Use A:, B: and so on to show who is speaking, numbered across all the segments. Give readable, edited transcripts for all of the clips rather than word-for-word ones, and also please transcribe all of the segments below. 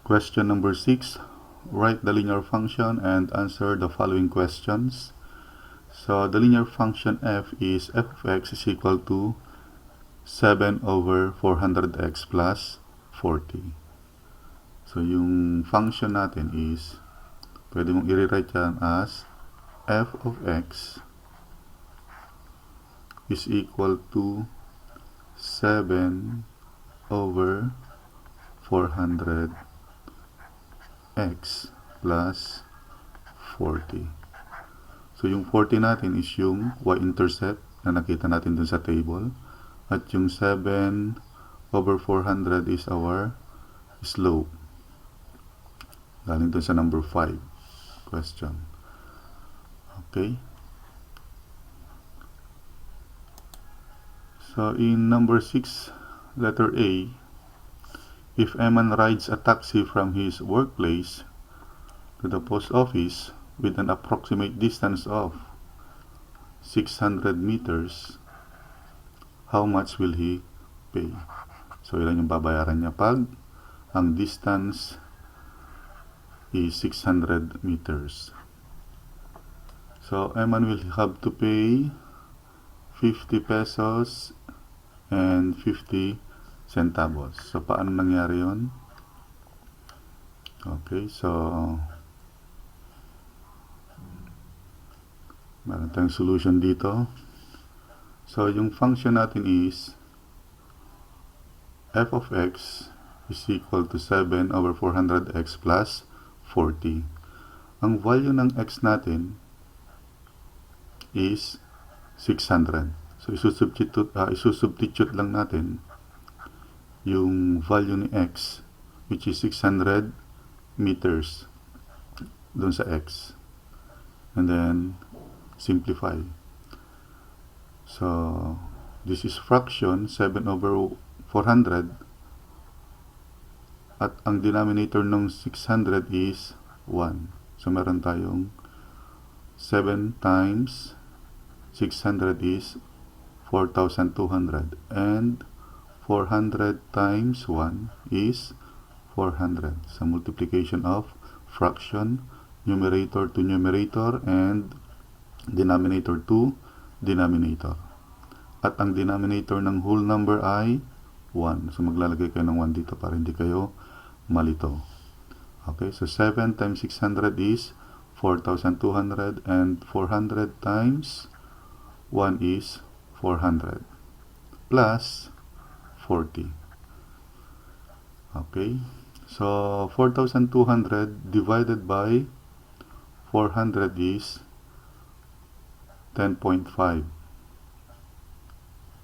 A: Question number 6. Write the linear function and answer the following questions. So the linear function f is f of x is equal to 7 over 400x plus 40. So yung function natin is, pwede mong i-rewrite yan as f of x is equal to 7 over 400 x plus 40. So yung 40 natin is yung y-intercept na nakita natin dun sa table. At yung 7 over 400 is our slope. Galing dun sa number 5 question. Okay. So in number 6, letter A, if Eman rides a taxi from his workplace to the post office with an approximate distance of 600 meters, how much will he pay? So ilan yung babayaran niya pag ang distance is 600 meters. So Eman will have to pay 50 pesos and 50 centavos. So paano nangyari yun? Okay, so meron tayong solution dito. So yung function natin is f of x is equal to 7 over 400x plus 40. Ang value ng x natin is 600. So isusubstitute lang natin yung value ni x, which is 600 meters dun sa x, and then simplify. So this is fraction 7 over 400, at ang denominator ng 600 is 1. So meron tayong 7 times 600 is 4,200, and 400 times 1 is 400. So multiplication of fraction, numerator to numerator and denominator to denominator. At ang denominator ng whole number ay 1. So maglalagay kayo ng 1 dito para hindi kayo malito. Okay, so 7 times 600 is 4,200, and 400 times 1 is 400 plus 40. Okay, so 4,200 divided by 400 is 10.5.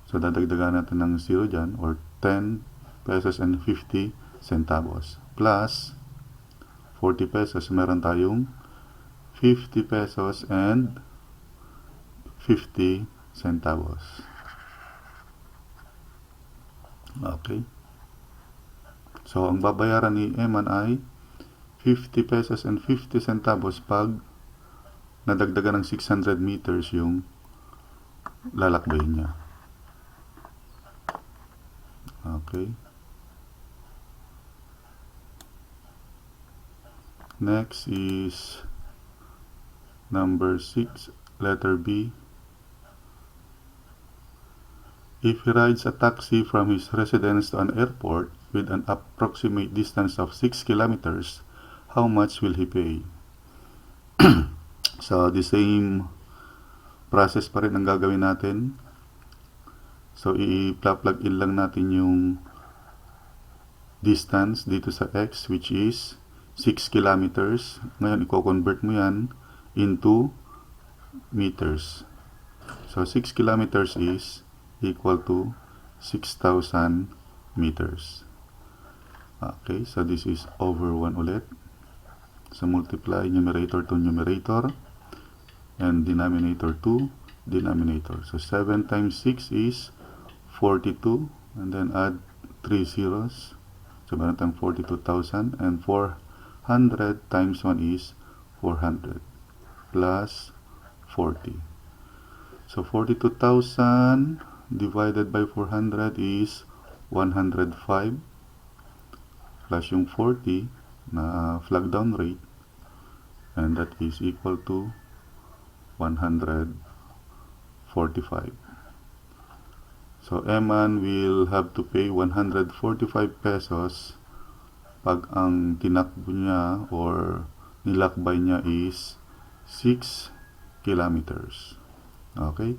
A: So dadagdagan natin ng 0 dyan, or 10 pesos and 50 centavos plus 40 pesos. Meron tayong 50 pesos and 50 centavos. Okay. So ang babayaran ni Eman ay 50 pesos and 50 centavos pag nadagdagan ng 600 meters yung lalakbayin niya. Okay. Next is number 6, letter B. If he rides a taxi from his residence to an airport with an approximate distance of 6 kilometers, how much will he pay? So the same process pa rin ang gagawin natin. So i-plug in lang natin yung distance dito sa x, which is 6 kilometers. Ngayon i-convert mo yan into meters. So 6 kilometers is equal to 6,000 meters. Okay, so this is over 1 ulit. So multiply numerator to numerator and denominator to denominator. So 7 times 6 is 42, and then add 3 zeros. So meron tayong 42,000, and 400 times 1 is 400 plus 40. So 42,000 divided by 400 is 105, plus yung 40 na flag down rate, and that is equal to 145. So Eman will have to pay 145 pesos pag ang tinakbo niya or nilakbay niya is 6 kilometers. Okay?